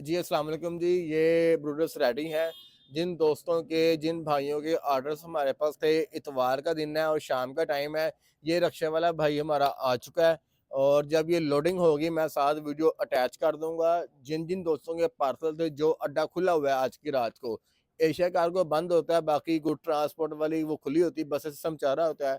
जी, अस्सलाम वालेकुम जी। ये ब्रूडर्स रेडी हैं। जिन दोस्तों के, जिन भाइयों के ऑर्डर्स हमारे पास थे, इतवार का दिन है और शाम का टाइम है, ये रक्शे वाला भाई हमारा आ चुका है और जब ये लोडिंग होगी मैं साथ वीडियो अटैच कर दूँगा। जिन-जिन दोस्तों के पार्सल थे, जो अड्डा खुला हुआ है आज की रात को, एशिया कार्गो बंद होता है, बाकी गुड ट्रांसपोर्ट वाली वो खुली होती है, बस सिस्टम चल रहा होता है।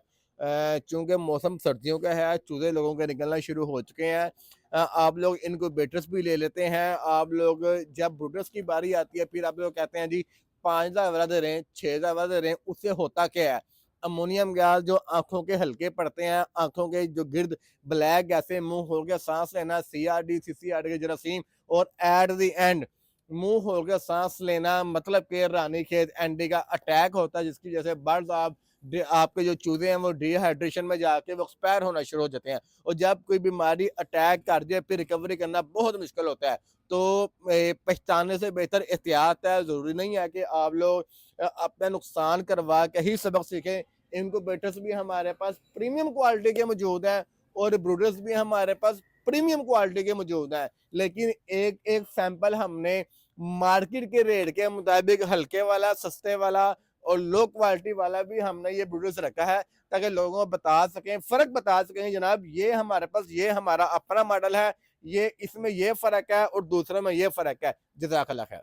चूँकि मौसम सर्दियों का है, चूज़े लोगों के निकलना शुरू हो चुके हैं। आप लोग इनक्यूबेटर्स भी ले लेते हैं। आप लोग जब ब्रूडर्स की बारी आती है, फिर आप लोग कहते हैं जी 5,000 वाला दे रहे हैं, 6,000 वाला दे रहे हैं, उससे होता क्या है? अमोनियम गैस जो आँखों के हल्के पड़ते हैं, आँखों के जो गिर्द ब्लैक गैसें, मुँह खोल के साँस लेना, सीआरडी, सीसीआरडी के जरासीम और एट द एंड मुँह खोल के साँस लेना, मतलब कि रानीखेत एंडी का अटैक होता है, जिसकी वजह से बर्ड्स आपके जो चूज़े हैं वो डिहाइड्रेशन में जाके वो एक्सपायर होना शुरू हो जाते हैं और जब कोई बीमारी अटैक कर जाए फिर रिकवरी करना बहुत मुश्किल होता है। तो पहचानने से बेहतर एहतियात है, ज़रूरी नहीं है कि आप लोग अपना नुकसान करवा के ही सबक सीखें। इनक्यूबेटर्स भी हमारे पास प्रीमियम क्वालिटी के मौजूद हैं और ब्रूडर्स भी हमारे पास प्रीमियम क्वालिटी के मौजूद हैं। लेकिन एक सैंपल हमने मार्केट के रेट के मुताबिक हल्के वाला, सस्ते वाला और लो क्वालिटी वाला भी हमने ये ब्रूडर्स रखा है ताकि लोगों को बता सकें, फ़र्क बता सकें जनाब ये हमारे पास ये हमारा अपना मॉडल है, ये इसमें ये फ़र्क है और दूसरे में ये फ़र्क है। जज़ाकल्लाह खैर।